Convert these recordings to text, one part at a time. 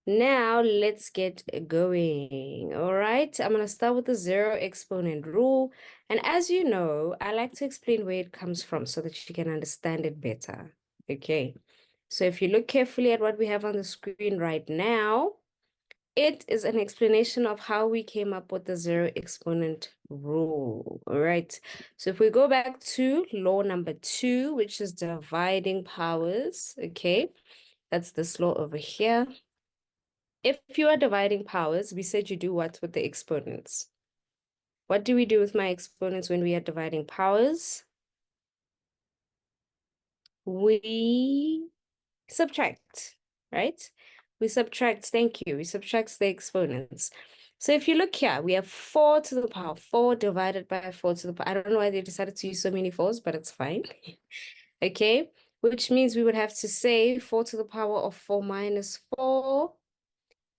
Now let's get going. All right, I'm going to start with the zero exponent rule. And as you know, I like to explain where it comes from so that you can understand it better. Okay, so if you look carefully at what we have on the screen right now, it is an explanation of how we came up with the zero exponent rule. All right, so if we go back to law number 2, which is dividing powers, okay, that's this law over here. If you are dividing powers, we said you do what with the exponents? What do we do with my exponents when we are dividing powers? We subtract, right? We subtract, thank you. We subtract the exponents. So if you look here, we have 4 to the power 4 divided by 4 to the power. I don't know why they decided to use so many 4s, but it's fine. Okay, which means we would have to say 4 to the power of 4 minus 4.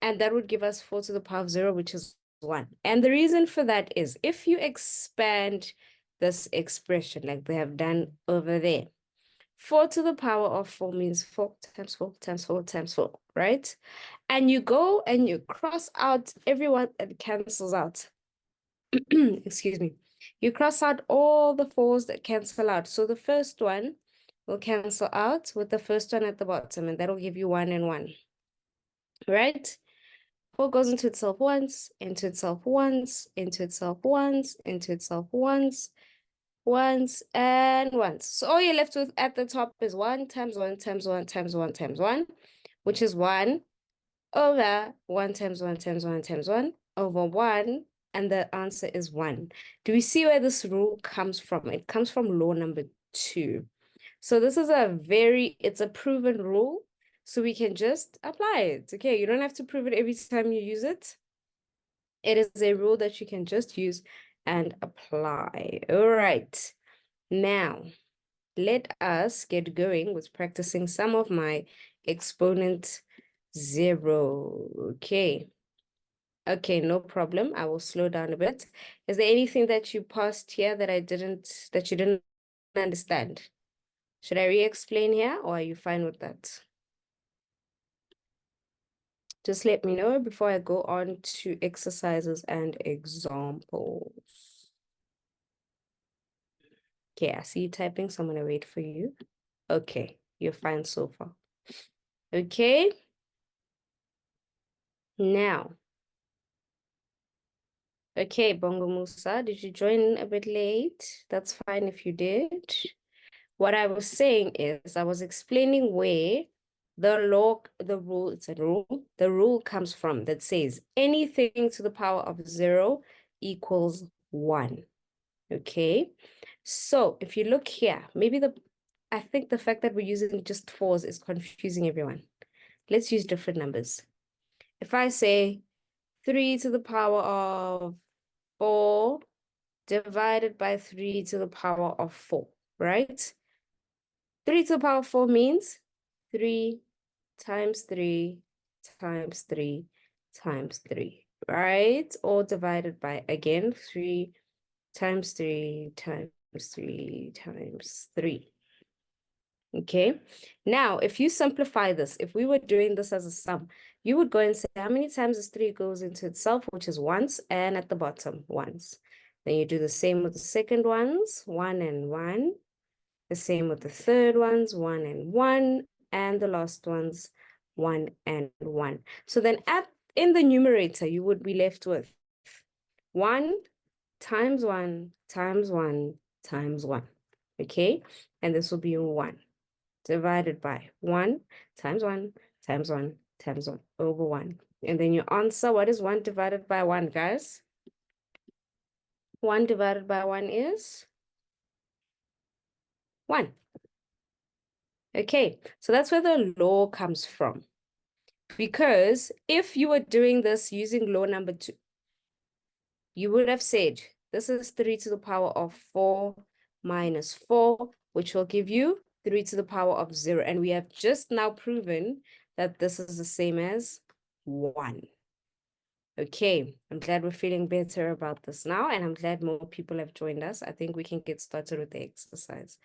And that would give us 4 to the power of 0, which is 1. And the reason for that is if you expand this expression like they have done over there, 4 to the power of 4 means 4 times 4 times 4 times 4, right? And you go and you cross out everyone and cancels out. Excuse me. You cross out all the 4s that cancel out. So the first one will cancel out with the first one at the bottom, and that'll give you 1 and 1, right? 4 goes into itself once, into itself once, into itself once, into itself once, once, and once. So all you're left with at the top is 1 times 1 times 1 times 1 times 1, which is 1 over 1 times 1 times 1 times 1 over 1, and the answer is 1. Do we see where this rule comes from? It comes from law number 2. So this is it's a proven rule. So we can just apply it. Okay, you don't have to prove it every time you use it. It is a rule that you can just use and apply. All right. Now, let us get going with practicing some of my exponent zero. Okay. Okay, no problem. I will slow down a bit. Is there anything that you passed here that you didn't understand? Should I re-explain here or are you fine with that? Just let me know before I go on to exercises and examples. Okay, I see you typing, so I'm going to wait for you. Okay, you're fine so far. Okay. Now. Okay, Bongo Musa, did you join a bit late? That's fine if you did. What I was saying is I was explaining where the rule, it's a rule, the rule comes from that says anything to the power of 0 equals 1. Okay. So if you look here, I think the fact that we're using just 4s is confusing everyone. Let's use different numbers. If I say 3 to the power of 4 divided by 3 to the power of 4, right? 3 to the power of 4 means 3 times 3 times 3 times 3, right? Or divided by, again, 3 times 3 times 3 times 3. Okay, now if you simplify this, if we were doing this as a sum, you would go and say how many times this 3 goes into itself, which is once, and at the bottom, once. Then you do the same with the second ones, 1 and 1. The same with the third ones, 1 and 1. And the last ones, 1 and 1. So then in the numerator, you would be left with 1 times 1 times 1 times 1. Okay, and this will be 1 divided by 1 times 1 times 1 times 1 over 1. And then your answer, what is 1 divided by 1, guys? 1 divided by 1 is 1. Okay, so that's where the law comes from. Because if you were doing this using law number 2, you would have said, this is 3 to the power of 4 minus 4, which will give you 3 to the power of 0. And we have just now proven that this is the same as 1. Okay, I'm glad we're feeling better about this now, and I'm glad more people have joined us. I think we can get started with the exercise.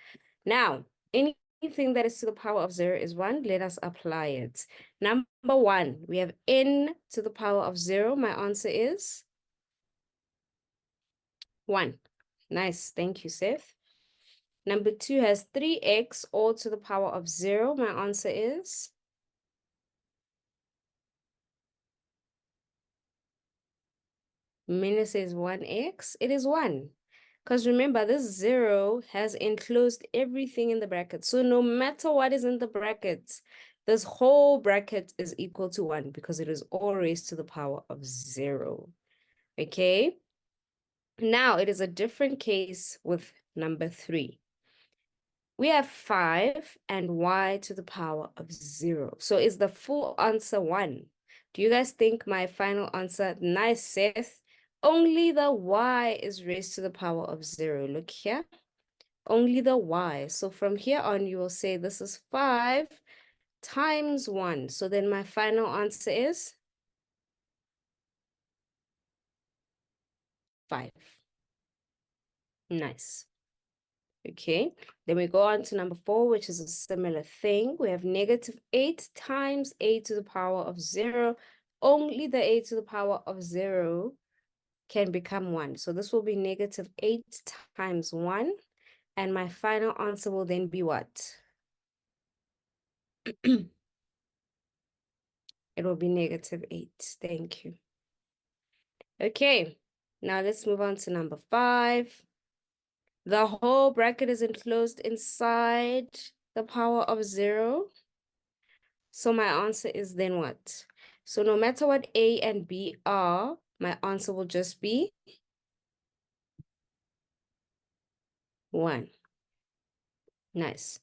Now, any anything that is to the power of 0 is 1. Let us apply it. Number 1, we have n to the power of 0. My answer is 1. Nice. Thank you, Seth. Number 2 has 3x all to the power of 0. My answer is Mina says 1x. It is 1. Because remember, this 0 has enclosed everything in the bracket. So no matter what is in the bracket, this whole bracket is equal to 1 because it is all raised to the power of 0. Okay? Now, it is a different case with number 3. We have 5 and y to the power of 0. So is the full answer 1? Do you guys think my final answer? Nice, Seth. Only the y is raised to the power of 0. Look here. Only the y. So from here on, you will say this is 5 times 1. So then my final answer is 5. Nice. Okay, then we go on to number 4, which is a similar thing. We have negative 8 times a to the power of 0. Only the a to the power of 0 can become 1. So this will be negative 8 times 1. And my final answer will then be what? It will be negative 8. Thank you. Okay, now let's move on to number 5. The whole bracket is enclosed inside the power of 0. So my answer is then what? So no matter what A and B are, my answer will just be 1. Nice.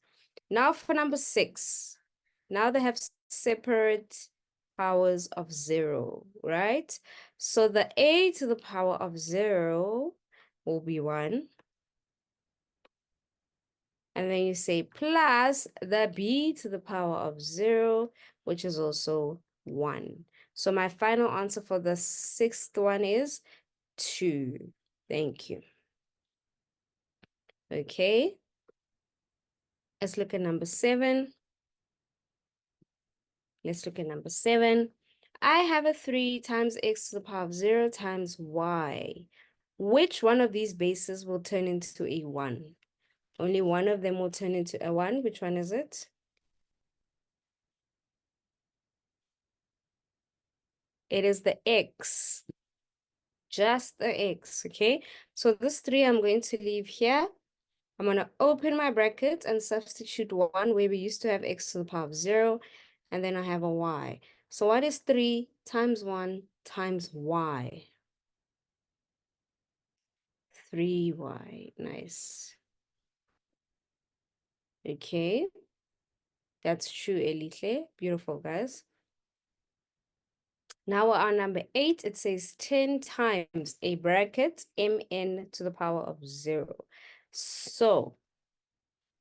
Now for number 6. Now they have separate powers of 0, right? So the A to the power of 0 will be 1. And then you say plus the b to the power of 0, which is also 1. So my final answer for the 6th one is 2. Thank you. Okay. Let's look at number 7. Let's look at number 7. I have a 3 times x to the power of 0 times y. Which one of these bases will turn into a 1? Only one of them will turn into a 1. Which one is it? It is the x. Just the x, okay? So this 3 I'm going to leave here. I'm going to open my bracket and substitute 1 where we used to have x to the power of 0. And then I have a y. So what is 3 times 1 times y? 3y. Nice. Okay. That's true, Elite. Beautiful, guys. Now we're on number 8. It says 10 times a bracket mn to the power of 0. So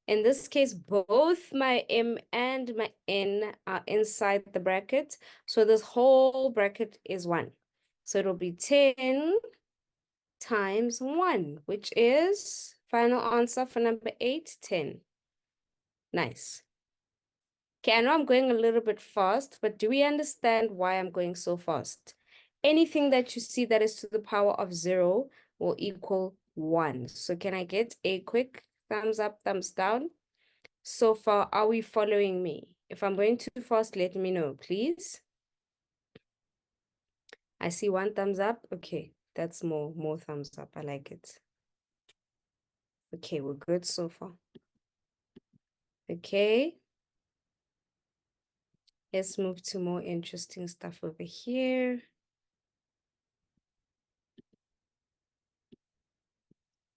in this case, both my m and my n are inside the bracket. So this whole bracket is 1. So it'll be 10 times 1, which is final answer for number 8, 10. Nice. Okay, I know I'm going a little bit fast, but do we understand why I'm going so fast? Anything that you see that is to the power of 0 will equal 1. So can I get a quick thumbs up, thumbs down? So far, are we following me? If I'm going too fast, let me know, please. I see 1 thumbs up. Okay, that's more thumbs up. I like it. Okay, we're good so far. Okay. Let's move to more interesting stuff over here.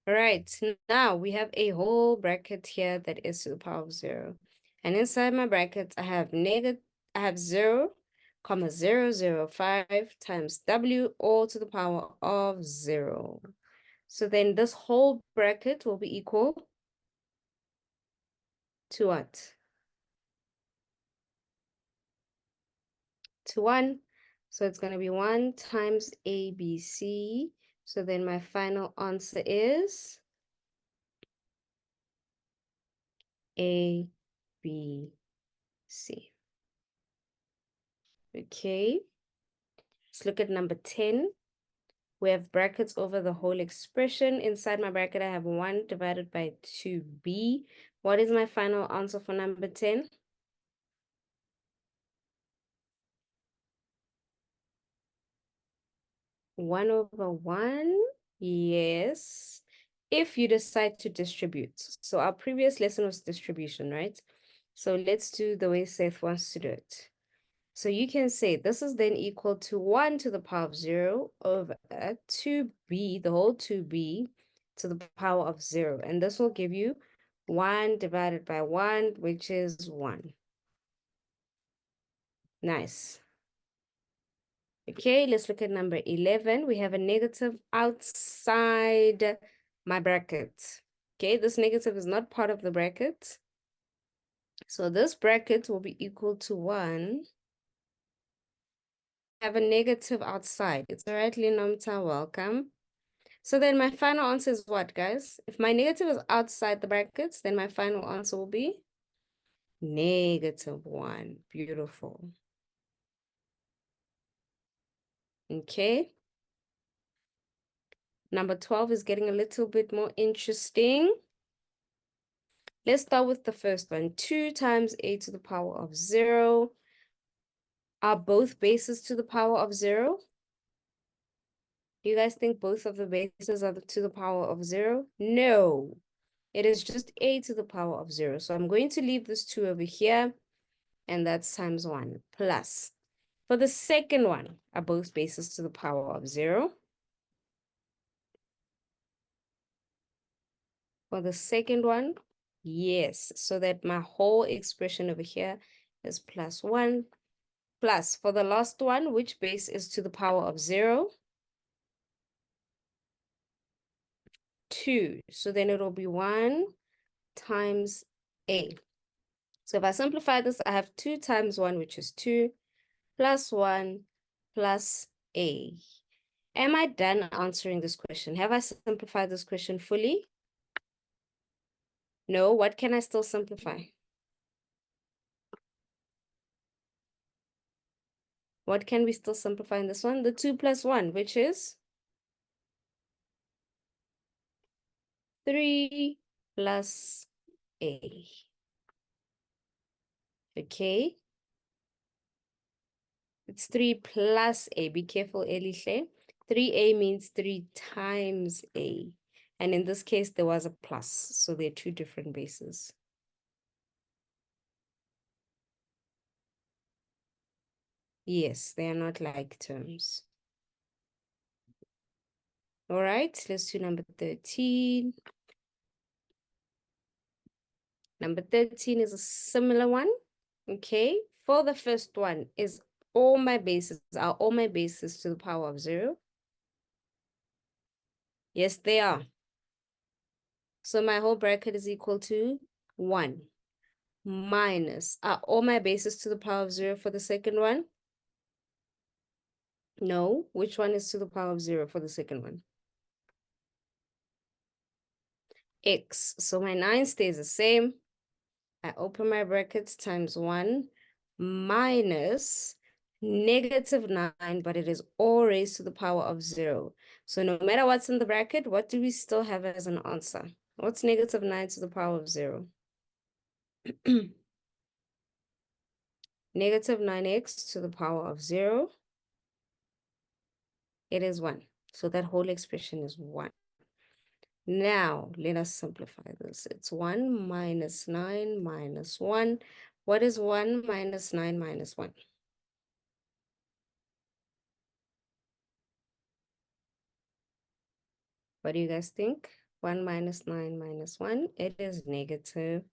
All right, now we have a whole bracket here that is to the power of 0. And inside my brackets, I have 0, comma 0, 0, 5 times w all to the power of 0. So then this whole bracket will be equal to what? To 1. So it's going to be 1 times ABC. So then my final answer is A B, C. Okay, let's look at number 10. We have brackets over the whole expression. Inside my bracket, I have 1 divided by 2b. What is my final answer for number 10? 1 over 1, yes, if you decide to distribute. So our previous lesson was distribution, right? So let's do the way Seth wants to do it. So you can say this is then equal to 1 to the power of 0 over 2b, the whole 2b to the power of 0. And this will give you 1 divided by 1, which is 1. Nice. Okay, let's look at number 11. We have a negative outside my bracket. Okay, this negative is not part of the bracket. So this bracket will be equal to 1. Have a negative outside. It's all right, Linomta, welcome. So then my final answer is what, guys? If my negative is outside the brackets, then my final answer will be -1. Beautiful. Okay. Number 12 is getting a little bit more interesting. Let's start with the first one. 2 times a to the power of 0. Are both bases to the power of 0? Do you guys think both of the bases are to the power of 0? No. It is just a to the power of 0. So I'm going to leave this 2 over here, and that's times 1 plus. For the second one, are both bases to the power of 0? For the second one, yes. So that my whole expression over here is plus 1. Plus, for the last one, which base is to the power of 0? 2. So then it'll be 1 times a. So if I simplify this, I have 2 times 1, which is 2, plus 1, plus a. Am I done answering this question? Have I simplified this question fully? No, what can I still simplify? What can we still simplify in this one? The 2 plus 1, which is 3 plus a. Okay. It's 3 plus a. Be careful, Elishe. 3a means 3 times a. And in this case, there was a plus. So they're two different bases. Yes, they are not like terms. All right, let's do number 13. Number 13 is a similar one. Okay, for the first one, are all my bases to the power of 0? Yes, they are. So my whole bracket is equal to 1 minus, are all my bases to the power of 0 for the second one? No. Which one is to the power of 0 for the second one? X. So my 9 stays the same. I open my brackets times 1 minus -9, but it is all raised to the power of 0. So no matter what's in the bracket, what do we still have as an answer? What's -9 to the power of 0? -9x to the power of 0. It is 1. So that whole expression is 1. Now, let us simplify this. It's 1 minus 9 minus 1. What is 1 minus 9 minus 1? What do you guys think? 1 minus 9 minus 1. It is -9.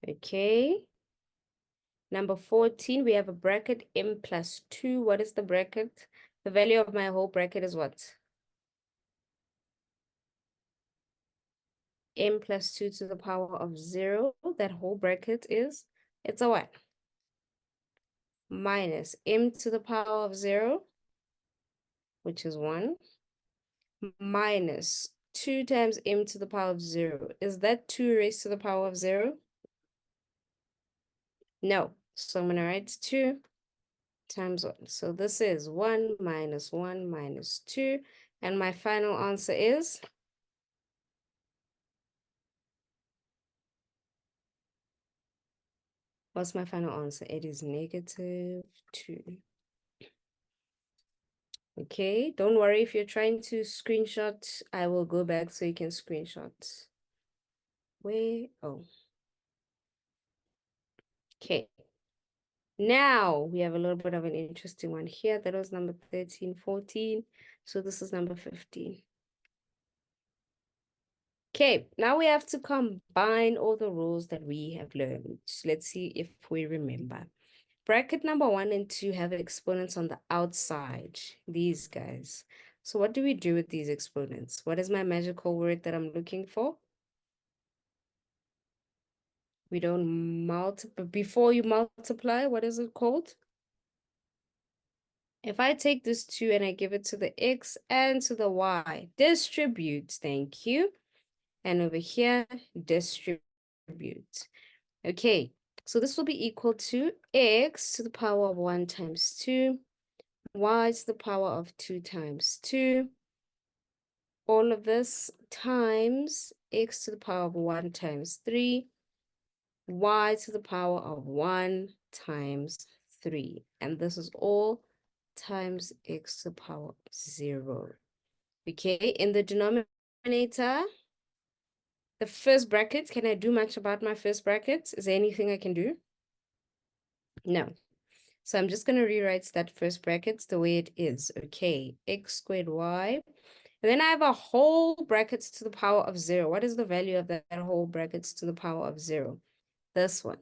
Okay. Number 14, we have a bracket m plus 2. What is the bracket? The value of my whole bracket is what? M plus 2 to the power of 0. That whole bracket is, it's a what? Minus m to the power of 0, which is 1, minus 2 times m to the power of 0. Is that 2 raised to the power of 0? No. So I'm going to write 2 times 1. So this is 1 minus 1 minus 2. And my final answer is? What's my final answer? It is negative 2. Okay, don't worry if you're trying to screenshot. I will go back so you can screenshot. Where? Oh. Okay. Now we have a little bit of an interesting one here. That was number 13, 14. So this is number 15. Okay, now we have to combine all the rules that we have learned. Let's see if we remember. Bracket number 1 and 2 have exponents on the outside, these guys. So what do we do with these exponents? What is my magical word that I'm looking for? We don't multiply. Before you multiply, what is it called? If I take this 2 and I give it to the x and to the y, distribute, thank you. And over here, distribute. Okay, so this will be equal to x to the power of 1 times 2, y to the power of 2 times 2, all of this times x to the power of 1 times 3, y to the power of 1 times 3. And this is all times x to the power of 0. Okay, in the denominator, the first bracket, can I do much about my first bracket? Is there anything I can do? No. So I'm just going to rewrite that first bracket the way it is. Okay, x squared y. And then I have a whole brackets to the power of 0. What is the value of that whole brackets to the power of 0? This one.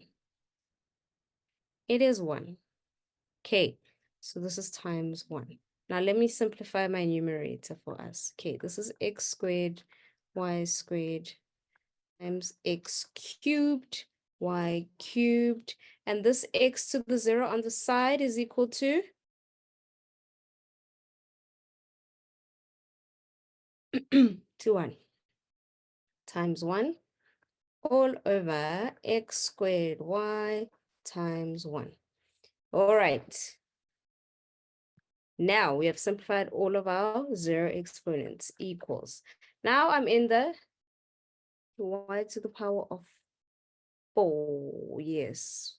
It is 1. Okay, so this is times 1. Now let me simplify my numerator for us. Okay, this is x squared, y squared, times x cubed, y cubed, and this x to the 0 on the side is equal to 1 times 1 all over x squared y times 1. All right. Now we have simplified all of our 0 exponents equals. Now I'm in the y to the power of 4. Yes,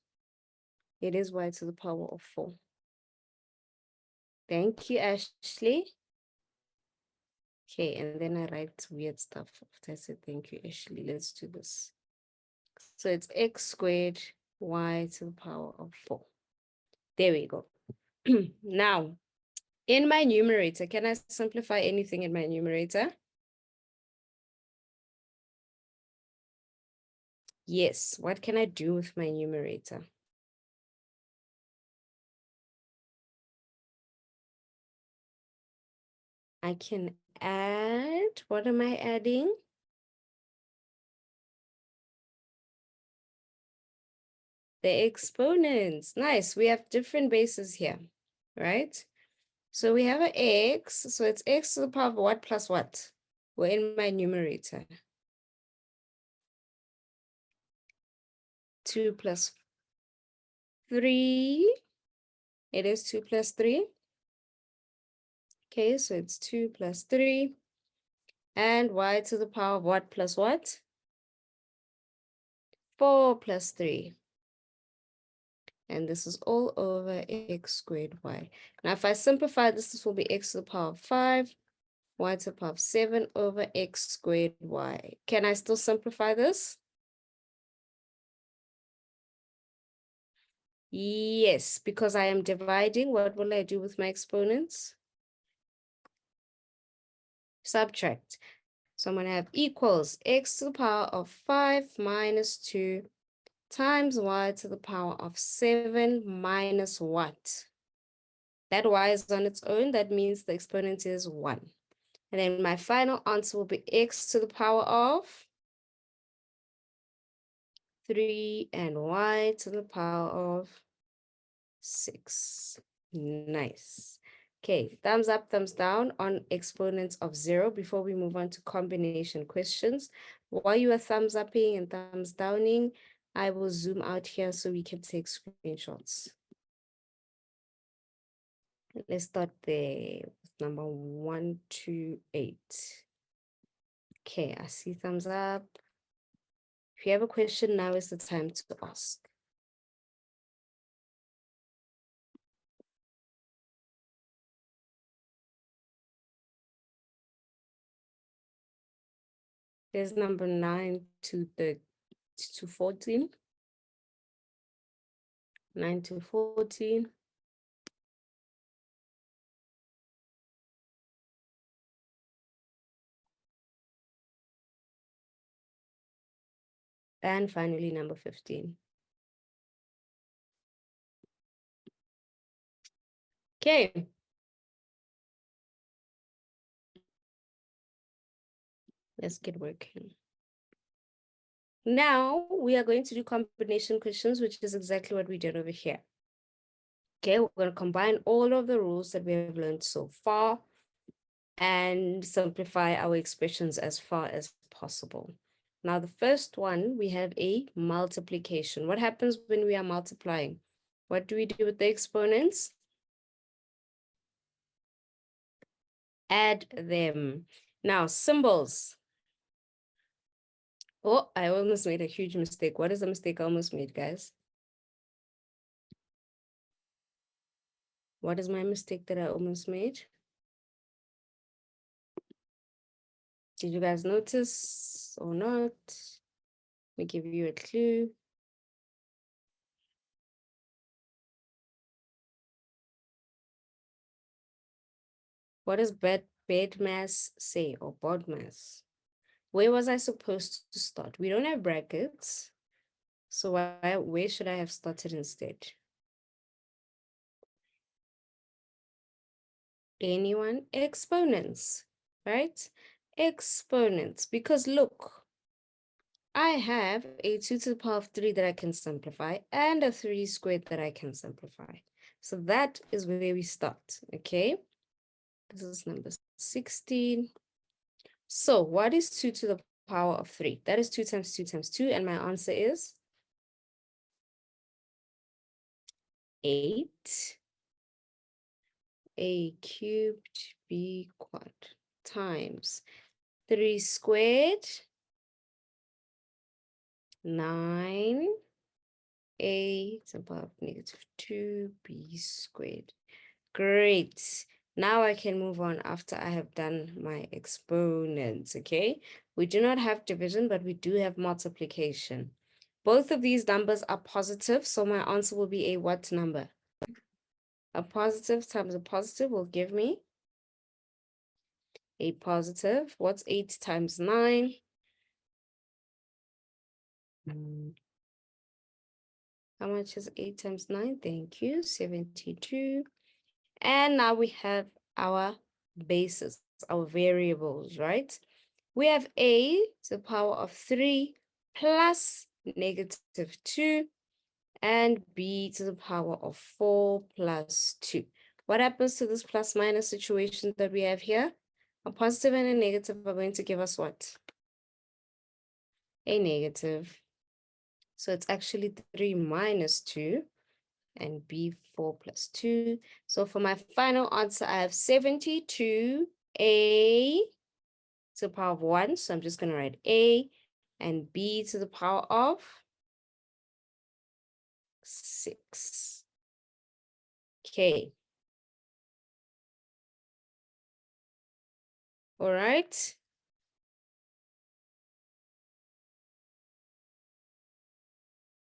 it is y to the power of 4. Thank you, Ashley. Okay, and then I write weird stuff after I said thank you, Ashley. Let's do this. So it's x squared y to the power of 4. There we go. Now, in my numerator, can I simplify anything in my numerator? Yes. What can I do with my numerator? I can add. What am I adding? The exponents. Nice. We have different bases here, right? So we have an x. So it's x to the power of what plus what? We're in my numerator. 2 plus 3. It is 2 plus 3. Okay, so it's 2 plus 3. And y to the power of what plus what? 4 plus 3. And this is all over x squared y. Now, if I simplify this, this will be x to the power of 5, y to the power of 7 over x squared y. Can I still simplify this? Yes, because I am dividing. What will I do with my exponents? Subtract. So I'm going to have equals x to the power of 5 minus 2 times y to the power of 7 minus what? That y is on its own. That means the exponent is 1. And then my final answer will be x to the power of 3 and y to the power of 6. Nice. Okay, thumbs up, thumbs down on exponents of 0 before we move on to combination questions. While you are thumbs upping and thumbs downing, I will zoom out here so we can take screenshots. Let's start there with number 128. Okay, I see thumbs up. If you have a question, now is the time to ask. There's number 9 to 14. 9 to 14. And finally, number 15. Okay. Let's get working. Now we are going to do combination questions, which is exactly what we did over here. Okay, we're going to combine all of the rules that we have learned so far and simplify our expressions as far as possible. Now, the first one, we have a multiplication. What happens when we are multiplying? What do we do with the exponents? Add them. Now, symbols. Oh, I almost made a huge mistake. What is the mistake I almost made, guys? What is my mistake that I almost made? Did you guys notice or not? Let me give you a clue. What does BEDMAS say or BODMAS? Where was I supposed to start? We don't have brackets. So where should I have started instead? Anyone? Exponents, right? Exponents, because look, I have a 2 to the power of 3 that I can simplify and a 3 squared that I can simplify. So that is where we start, okay? This is number 16. So what is 2 to the power of 3? That is 2 times 2 times 2, and my answer is 8. A cubed B quad times 3 squared, 9, A to the power of -2 B squared. Great. Now I can move on after I have done my exponents, okay? We do not have division, but we do have multiplication. Both of these numbers are positive, so my answer will be a what number? A positive times a positive will give me a positive. What's 8 times 9? How much is 8 times 9? Thank you, 72. And now we have our bases, our variables, right? We have a to the power of 3 plus -2 and b to the power of 4 plus 2. What happens to this plus minus situation that we have here? A positive and a negative are going to give us what? A negative. So it's actually 3 minus 2 and b 4 plus 2. So for my final answer, I have 72 a to the power of 1. So I'm just going to write a and b to the power of 6. Okay. All right.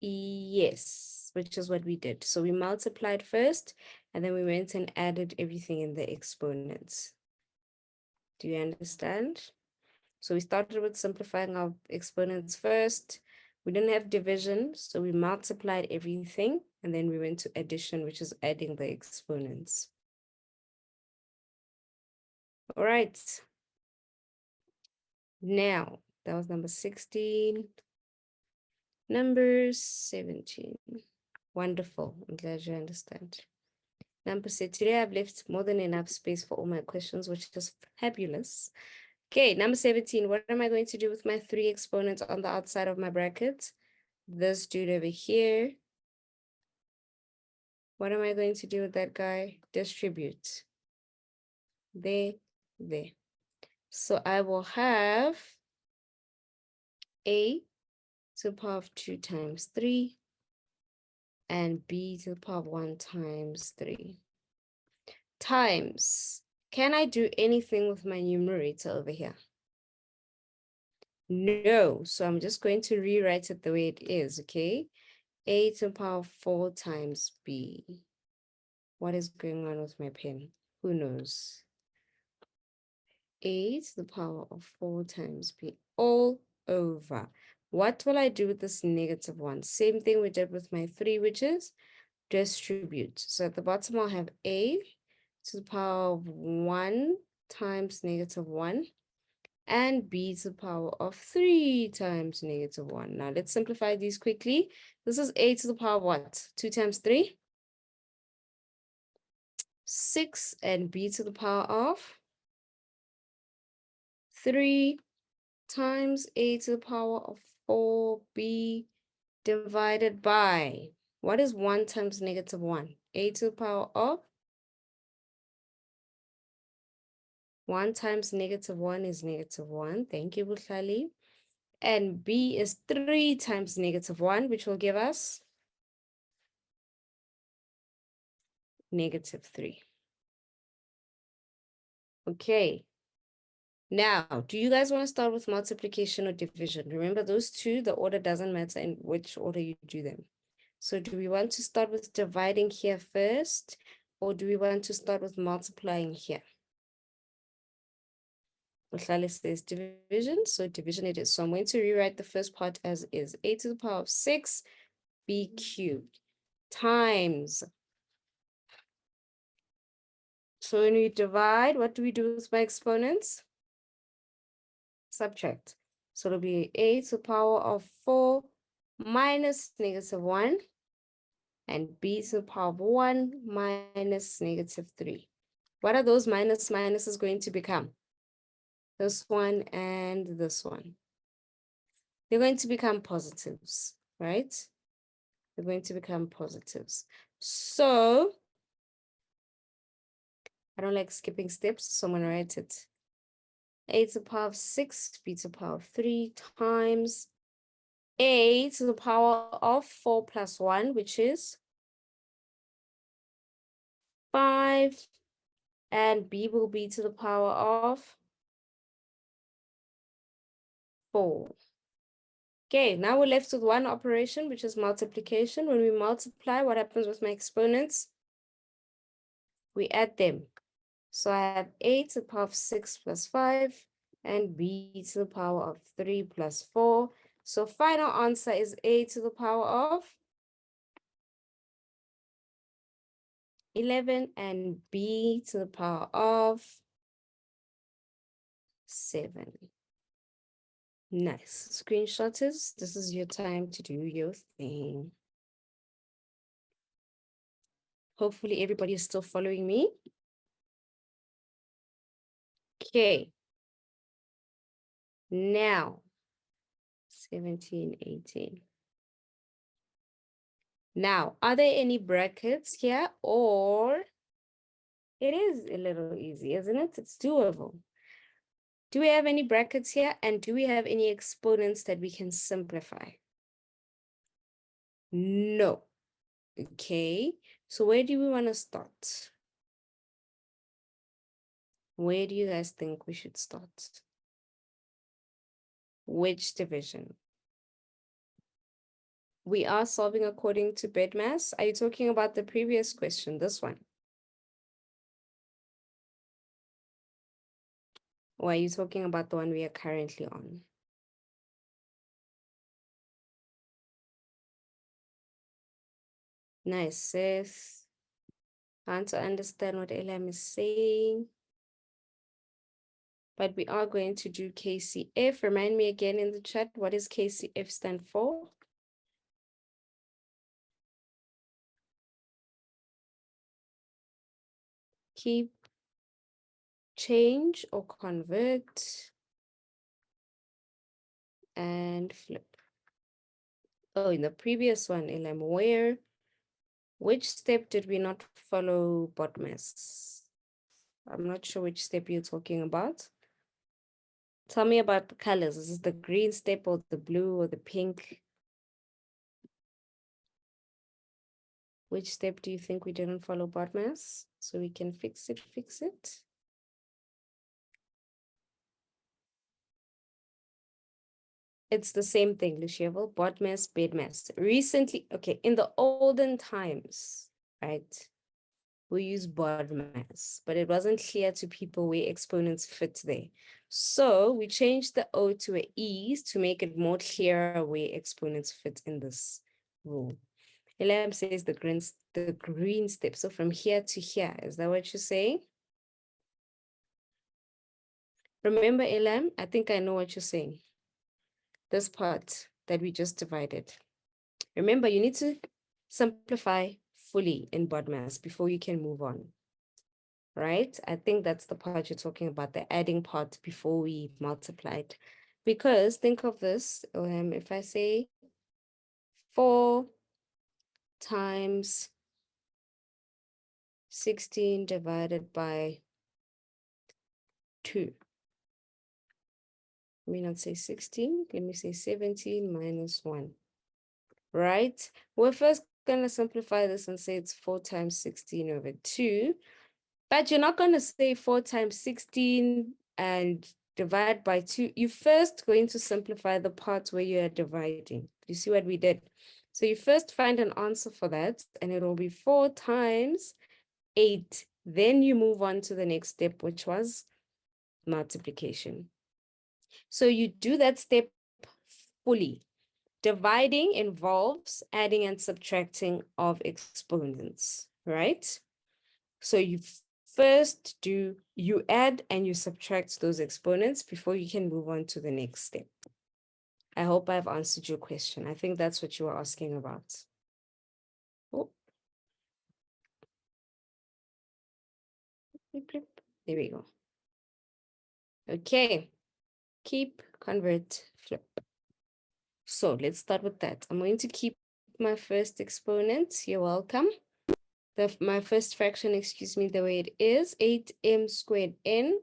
Yes, which is what we did. So we multiplied first, and then we went and added everything in the exponents. Do you understand? So we started with simplifying our exponents first. We didn't have division, so we multiplied everything, and then we went to addition, which is adding the exponents. All right. Now, that was number 16. Number 17. Wonderful. I'm glad you understand. Number said, today I've left more than enough space for all my questions, which is fabulous. Okay, number 17. What am I going to do with my 3 exponents on the outside of my bracket? This dude over here. What am I going to do with that guy? Distribute. There. So I will have A to the power of 2 times 3 and B to the power of 1 times 3 times. Can I do anything with my numerator over here? No, so I'm just going to rewrite it the way it is, okay? A to the power of 4 times B. What is going on with my pen? Who knows? A to the power of 4 times B all over. What will I do with this negative 1? Same thing we did with my 3, which is distribute. So at the bottom, I'll have A to the power of 1 times negative 1 and B to the power of 3 times negative 1. Now let's simplify these quickly. This is A to the power of what? 2 times 3? 6, and B to the power of 3 times A to the power of 4B divided by, what is 1 times negative 1? A to the power of 1 times negative 1 is negative 1. Thank you, Buhlali. And B is 3 times negative 1, which will give us negative 3. Okay. Now, do you guys want to start with multiplication or division? Remember, those two, the order doesn't matter in which order you do them. So do we want to start with dividing here first, or do we want to start with multiplying here? Buhlali says division, so division it is. So I'm going to rewrite the first part as is. A to the power of 6, B cubed, times. So when we divide, what do we do with my exponents? Subtract. So it'll be A to the power of 4 minus negative 1 and B to the power of 1 minus negative 3. What are those minuses going to become? This one and this one. They're going to become positives, right? They're going to become positives. So I don't like skipping steps, so I'm going to write it. A to the power of 6, B to the power of 3 times A to the power of 4 plus 1, which is 5, and B will be to the power of 4. Okay, now we're left with one operation, which is multiplication. When we multiply, what happens with my exponents? We add them. So I have A to the power of 6 plus 5 and B to the power of 3 plus 4. So final answer is A to the power of 11 and B to the power of 7. Nice. Screenshotters, this is your time to do your thing. Hopefully everybody is still following me. Okay. Now, 17, 18. Now, are there any brackets here, or it is a little easy, isn't it? It's doable. Do we have any brackets here, and do we have any exponents that we can simplify? No. Okay, so where do we want to start? Where do you guys think we should start? Which division? We are solving according to BEDMAS. Are you talking about the previous question, this one? Or are you talking about the one we are currently on? Nice, sis. I want to understand what Elam is saying. But we are going to do KCF. Remind me again in the chat, what does KCF stand for? keep, change or convert, and flip. Oh, in the previous one, LM, which step did we not follow BODMAS? I'm not sure which step you're talking about. Tell me about the colors. Is it the green step or the blue or the pink? Which step do you think we didn't follow BODMAS? So we can fix it, It's the same thing, Luciavel, BODMAS, BEDMAS. Recently, okay, in the olden times, right? We use BODMAS, but it wasn't clear to people where exponents fit there. So we changed the O to an E to make it more clear where exponents fit in this rule. Elam says the green step. So from here to here, is that what you're saying? Remember, Elam, I think I know what you're saying. This part that we just divided. Remember, you need to simplify fully in BODMAS before you can move on. Right? I think that's the part you're talking about, the adding part before we multiplied. Because think of this, if I say 4 times 16 divided by 2. Let me not say 16, let me say 17 minus 1. Right? We're first going to simplify this and say it's 4 times 16 over 2. But you're not going to say 4 times 16 and divide by 2. You're first going to simplify the parts where you are dividing. You see what we did? So you first find an answer for that, and it will be 4 times 8. Then you move on to the next step, which was multiplication. So you do that step fully. Dividing involves adding and subtracting of exponents, right? So you first you add and you subtract those exponents before you can move on to the next step. I hope I've answered your question. I think that's what you were asking about. Oh. There we go. Okay. Keep, convert, flip. So let's start with that. I'm going to keep my first exponent. You're welcome. My first fraction, excuse me, the way it is, 8m squared n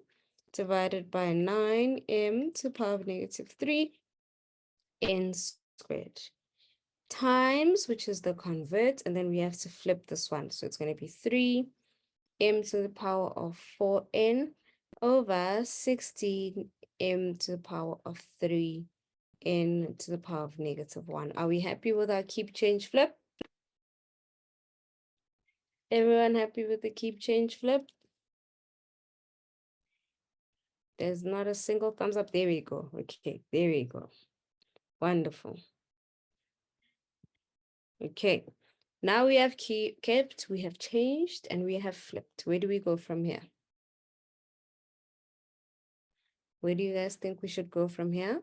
divided by 9m to the power of negative 3 n squared times, which is the convert, and then we have to flip this one. So it's going to be 3m to the power of 4n over 16m to the power of 3n to the power of negative 1. Are we happy with our keep, change, flip? Everyone happy with the keep, change, flip? There's not a single thumbs up. There we go. Okay, there we go. Wonderful. Okay, now we have kept, we have changed, and we have flipped. Where do we go from here? Where do you guys think we should go from here?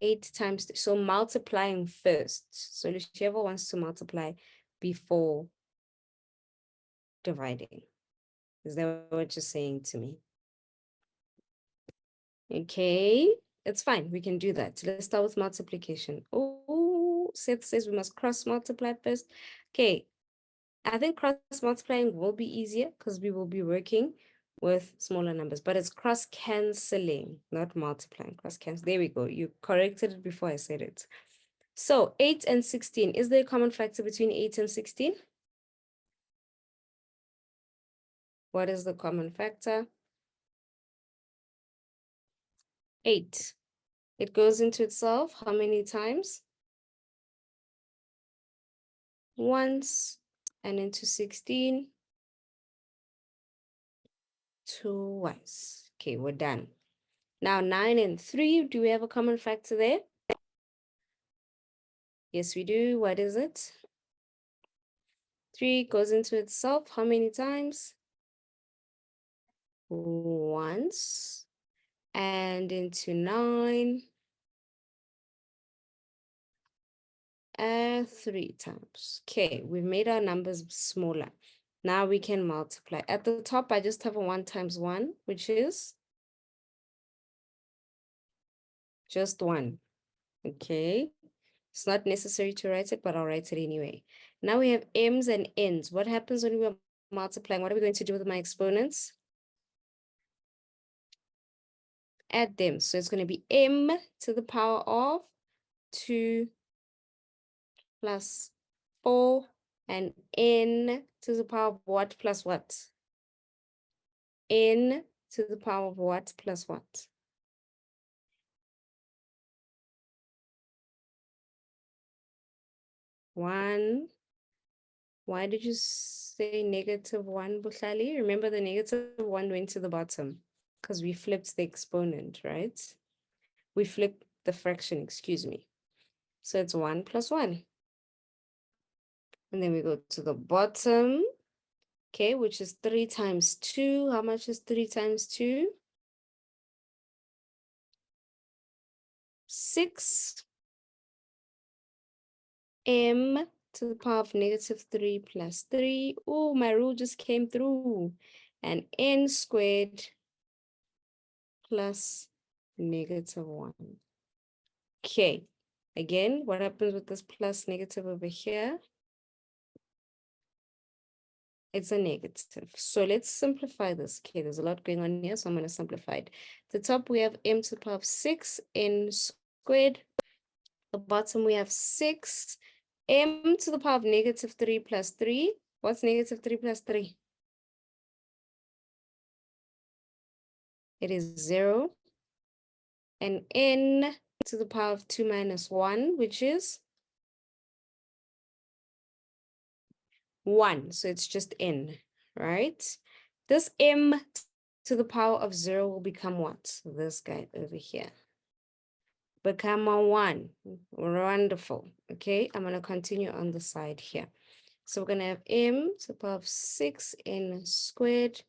Eight times, so multiplying first. So whichever wants to multiply before dividing. Is that what you're saying to me? Okay, it's fine. We can do that. Let's start with multiplication. Oh, Seth says we must cross multiply first. Okay, I think cross multiplying will be easier because we will be working with smaller numbers, but it's cross canceling, not multiplying. Cross cancel. There we go. You corrected it before I said it. So 8 and 16. Is there a common factor between 8 and 16? What is the common factor? 8. It goes into itself how many times? Once. And into 16 twice. Okay, we're done. Now 9 and 3, do we have a common factor there? Yes, we do. What is it? 3 goes into itself how many times? Once. And into 9 3 times. Okay, we've made our numbers smaller. Now we can multiply. At the top, I just have a 1 times 1, which is just 1. Okay, it's not necessary to write it, but I'll write it anyway. Now we have m's and n's. What happens when we're multiplying? What are we going to do with my exponents? Add them. So it's going to be m to the power of 2 plus 4 and n to the power of what plus what? N to the power of what plus what? 1. Why did you say -1, Buhlali? Remember the -1 went to the bottom because we flipped the exponent, right? We flipped the fraction, excuse me. So it's 1 plus 1. And then we go to the bottom, okay, which is 3 times 2. How much is 3 times 2? 6. M to the power of -3 plus 3. Oh, my rule just came through. And n squared plus -1. Okay. Again, what happens with this plus negative over here? It's a negative. So let's simplify this. Okay, there's a lot going on here, so I'm going to simplify it. At the top, we have m to the power of 6, n squared. At the bottom, we have 6, m to the power of -3 plus 3. What's -3 plus 3? It is 0. And n to the power of 2 minus 1, which is 1. So it's just n, right? This m to the power of 0 will become what? This guy over here. Become a 1. Wonderful. Okay, I'm going to continue on the side here. So we're going to have m to the power of 6n squared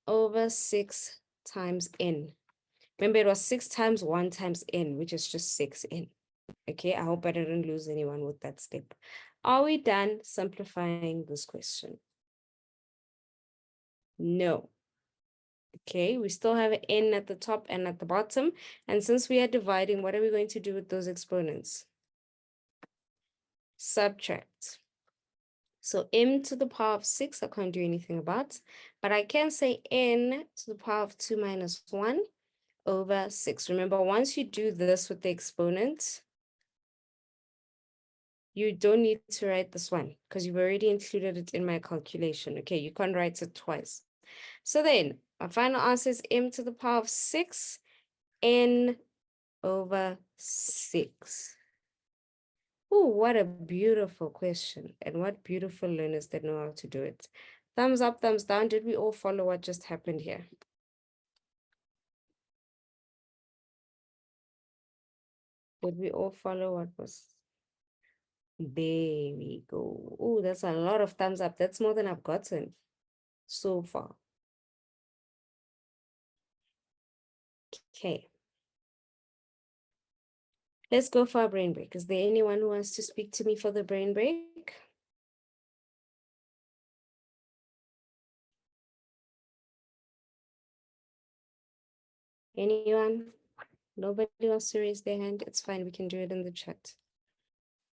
over 6 times n. Remember, it was 6 times 1 times n, which is just 6n. Okay, I hope I didn't lose anyone with that step. Are we done simplifying this question? No. Okay, we still have an n at the top and at the bottom. And since we are dividing, what are we going to do with those exponents? Subtract. So m to the power of 6, I can't do anything about. But I can say n to the power of 2 minus 1 over 6. Remember, once you do this with the exponent, you don't need to write this one because you've already included it in my calculation. Okay, you can't write it twice. So then, our final answer is m to the power of 6, n over 6. Oh, what a beautiful question. And what beautiful learners that know how to do it. Thumbs up, thumbs down. Did we all follow what just happened here? Did we all follow what was? There we go. Oh, that's a lot of thumbs up. That's more than I've gotten so far. Okay. Let's go for a brain break. Is there anyone who wants to speak to me for the brain break? Anyone? Nobody wants to raise their hand? It's fine. We can do it in the chat.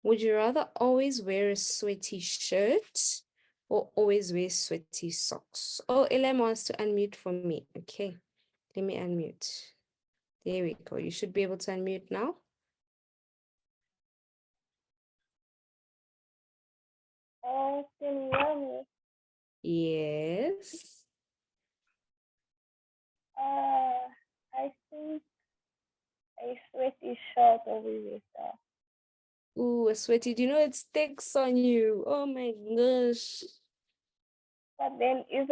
Would you rather always wear a sweaty shirt or always wear sweaty socks? Oh, Elam wants to unmute for me. Okay, let me unmute. There we go. You should be able to unmute now. Can you hear me? Yes. I think a sweaty shirt will be better. Ooh, a sweaty. Do you know it sticks on you? Oh my gosh. But then if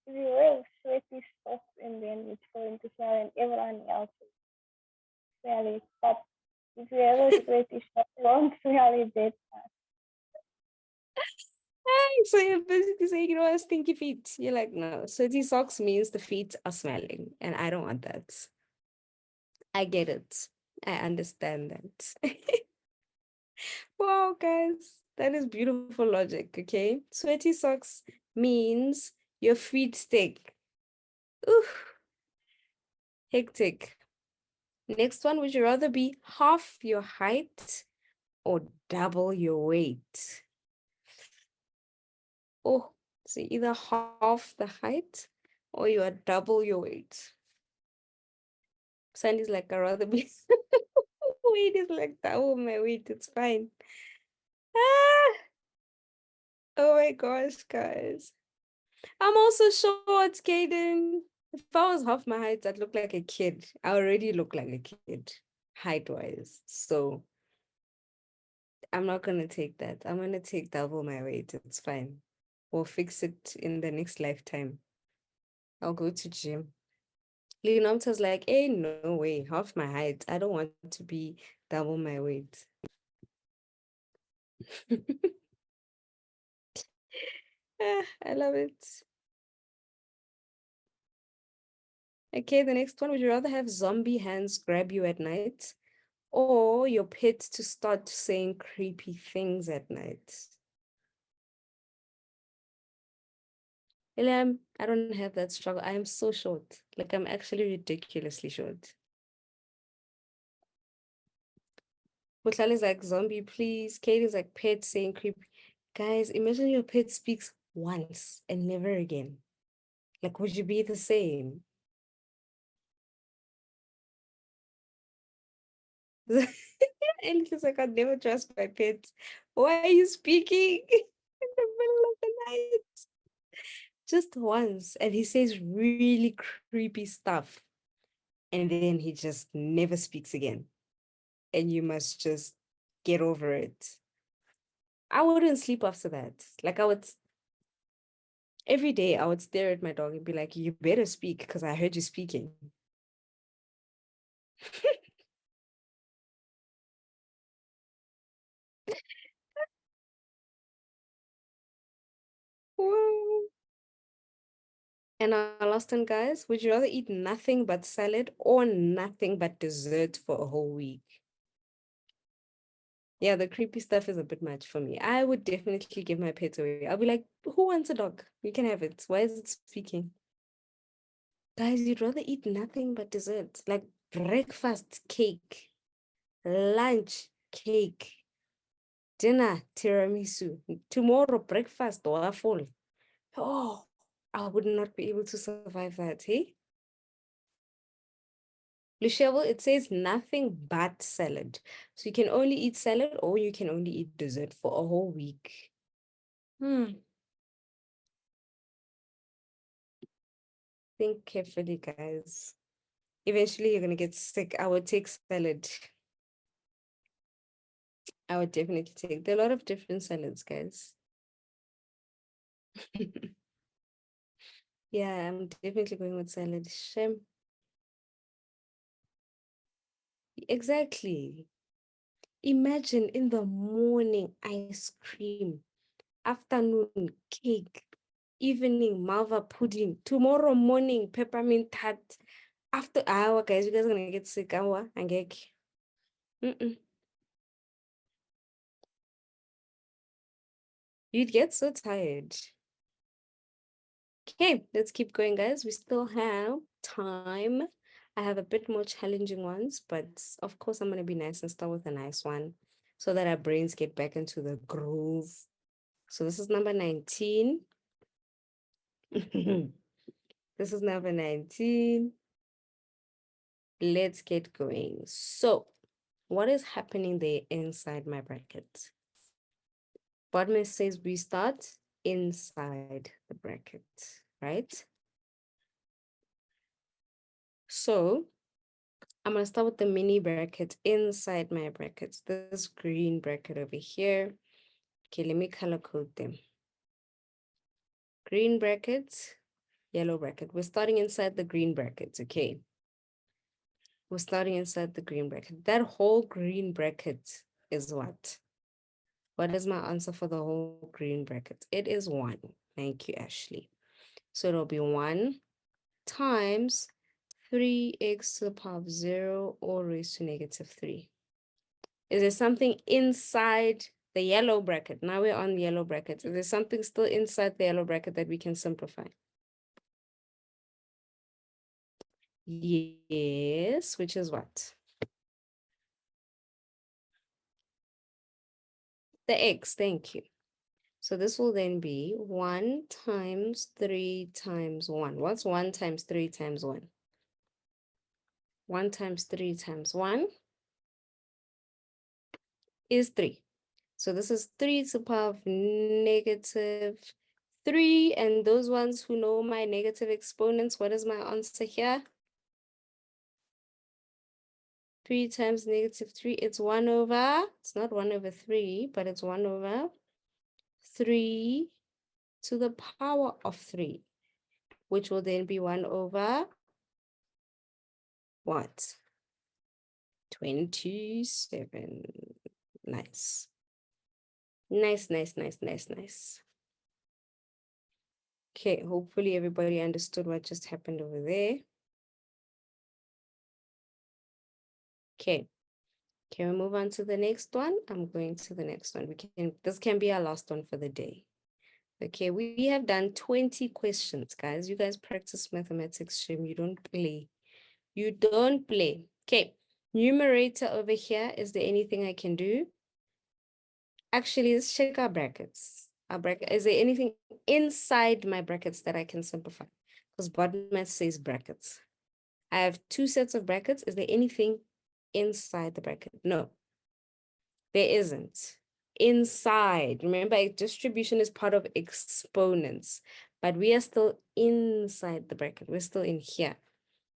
you wear sweaty socks and then it's going to smell and everyone else will smell it. But if you have a sweaty shirt, you won't smell it that much. So you're basically saying, you know, stinky feet. You're like, no, sweaty socks means the feet are smelling, and I don't want that. I get it. I understand that. Wow, guys, that is beautiful logic, okay? Sweaty socks means your feet stink. Ooh, hectic. Next one, would you rather be half your height or double your weight? Oh, so either half the height or you are double your weight. Sandy's like, I'd rather be weight is like double my weight. It's fine. Ah, oh my gosh, guys. I'm also short, Kaden. If I was half my height, I'd look like a kid. I already look like a kid, height-wise. So I'm not gonna take that. I'm gonna take double my weight. It's fine. We'll fix it in the next lifetime. I'll go to gym. Leonomta's like, hey, no way, half my height. I don't want to be double my weight. I love it. Okay, the next one. Would you rather have zombie hands grab you at night or your pet to start saying creepy things at night? William, I don't have that struggle. I am so short. Like, I'm actually ridiculously short. Butlal is like, zombie, please. Kate is like, pet saying creepy. Guys, imagine your pet speaks once and never again. Like, would you be the same? And he's like, I'd never trust my pet. Why are you speaking in the middle of the night? Just once. And he says really creepy stuff. And then he just never speaks again. And you must just get over it. I wouldn't sleep after that. Like every day I would stare at my dog and be like, you better speak because I heard you speaking. Whoa. And our last one, guys, would you rather eat nothing but salad or nothing but dessert for a whole week? Yeah, the creepy stuff is a bit much for me. I would definitely give my pet away. I'll be like, who wants a dog? You can have it. Why is it speaking? Guys, you'd rather eat nothing but dessert, like breakfast cake, lunch cake, dinner tiramisu, tomorrow breakfast waffle. Oh, I would not be able to survive that, hey? Luciable, it says nothing but salad. So you can only eat salad or you can only eat dessert for a whole week. Think carefully, guys. Eventually, you're going to get sick. I would take salad. I would definitely take. There are a lot of different salads, guys. Yeah, I'm definitely going with salad. Shame. Exactly. Imagine in the morning, ice cream, afternoon, cake, evening, malva pudding, tomorrow morning, peppermint tart. After hour, guys, you guys are gonna get sick. Hour and get. You'd get so tired. Okay, let's keep going, guys. We still have time. I have a bit more challenging ones, but of course, I'm gonna be nice and start with a nice one so that our brains get back into the groove. So this is number 19. This is number 19. Let's get going. So, what is happening there inside my bracket? Bottom says we start inside the bracket, right? So, I'm going to start with the mini bracket inside my brackets. This green bracket over here. Okay, let me color code them. Green bracket, yellow bracket. We're starting inside the green brackets, okay? We're starting inside the green bracket. That whole green bracket is what? What is my answer for the whole green bracket? It is 1. Thank you, Ashley. So it'll be 1 times 3x to the power of 0 all raised to negative 3. Is there something inside the yellow bracket? Now we're on the yellow bracket. Is there something still inside the yellow bracket that we can simplify? Yes, which is what? The x, thank you. So this will then be 1 times 3 times 1. What's 1 times 3 times 1? 1 times 3 times 1 is 3. So this is 3 to the power of negative 3. And those ones who know my negative exponents, what is my answer here? 3 times negative 3, it's 1 over, it's not 1 over 3, but it's 1 over 3 to the power of 3, which will then be 1 over what? 27. Nice. Nice, nice, nice, nice, nice. Okay, hopefully everybody understood what just happened over there. Okay. Can we move on to the next one? I'm going to the next one. This can be our last one for the day. Okay, we have done 20 questions, guys. You guys practice mathematics, Shim. You don't play. You don't play. Okay, numerator over here. Is there anything I can do? Actually, let's check our brackets. Is there anything inside my brackets that I can simplify? Because BODMAS says brackets. I have 2 sets of brackets. Is there anything inside the bracket? No, there isn't. Inside, remember, distribution is part of exponents, but we are still inside the bracket. We're still in here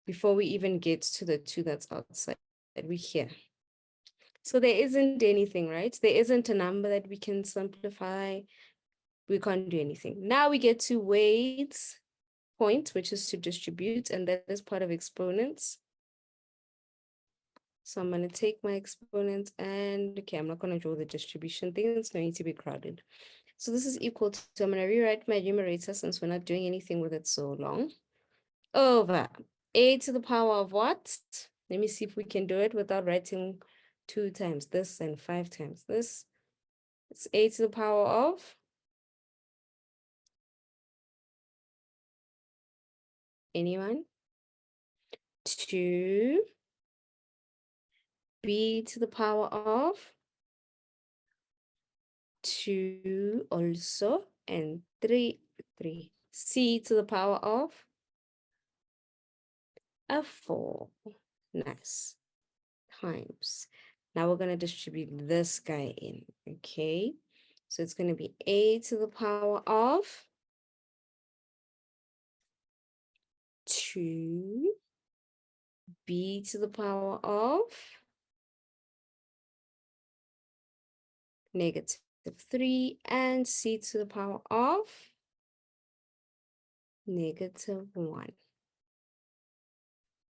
before we even get to the 2 that's outside. We're here. So there isn't anything, right? There isn't a number that we can simplify. We can't do anything. Now we get to weights point, which is to distribute, and that is part of exponents. So I'm going to take my exponents and, okay, I'm not going to draw the distribution thing. It's going to be crowded. So this is equal to, I'm going to rewrite my numerator since we're not doing anything with it so long. Over a to the power of what? Let me see if we can do it without writing 2 times this and 5 times this. It's a to the power of anyone? 2 b to the power of 2 also, and 3 c to the power of a 4. Nice. Times. Now we're going to distribute this guy in, okay? So it's going to be a to the power of 2 b to the power of negative 3 and c to the power of negative 1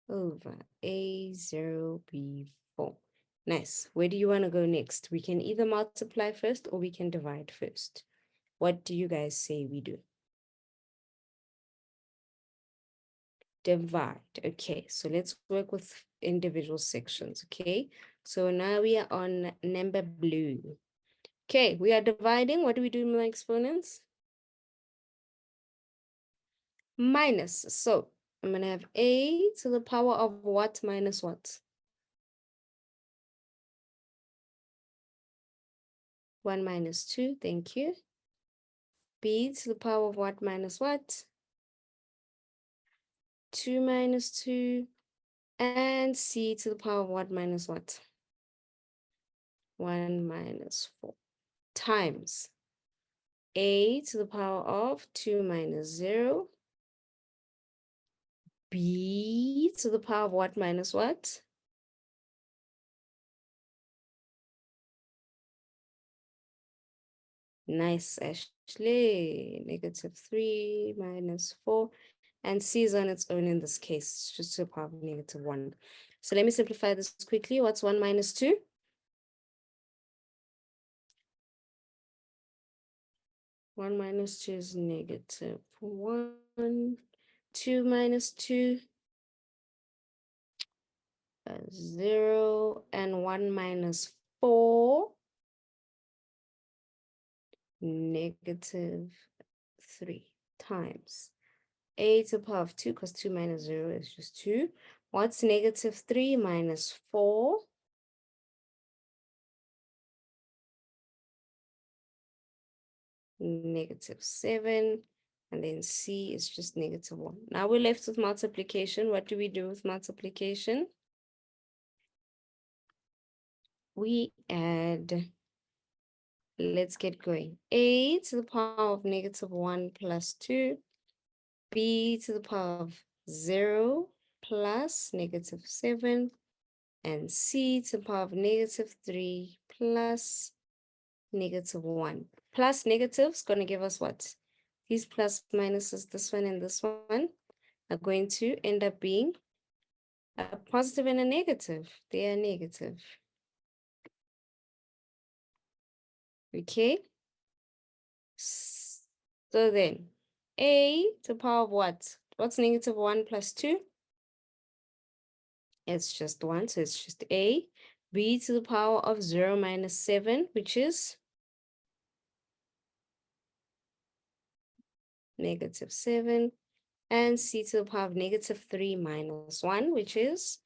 over a0b4. Nice. Where do you want to go next? We can either multiply first or we can divide first. What do you guys say we do? Divide. Okay, so let's work with individual sections. Okay, so now we are on number blue. Okay, we are dividing. What do we do in my exponents? Minus. So I'm going to have a to the power of what minus what? 1 minus 2. Thank you. B to the power of what minus what? 2 minus 2. And c to the power of what minus what? 1 minus 4 times a to the power of 2 minus 0. B to the power of what minus what? Nice, Ashley. Negative 3 minus 4. And c is on its own in this case. It's just to the power of negative 1. So let me simplify this quickly. What's 1 minus 2? 1 minus 2 is negative 1. 2 minus 2, 0. And 1 minus 4 negative 3 times a to the power of 2, because 2 minus 0 is just 2. What's negative 3 minus 4? Negative 7. And then C is just negative 1. Now we're left with multiplication. What do we do with multiplication? We add, let's get going. A to the power of negative 1 plus 2. B to the power of 0 plus negative 7. And C to the power of negative 3 plus negative 1. Plus negative is going to give us what? These plus minuses, this one and this one, are going to end up being a positive and a negative. They are negative. Okay? So then, A to the power of what? What's negative 1 plus 2? It's just 1, so it's just A. B to the power of 0 minus 7, which is negative 7. And C to the power of negative 3 minus 1, which is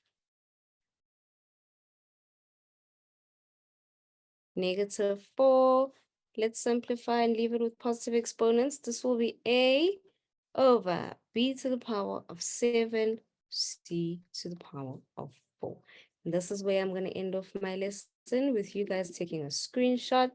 negative 4. Let's simplify and leave it with positive exponents. This will be A over B to the power of 7, C to the power of 4. And this is where I'm going to end off my lesson with you guys taking a screenshot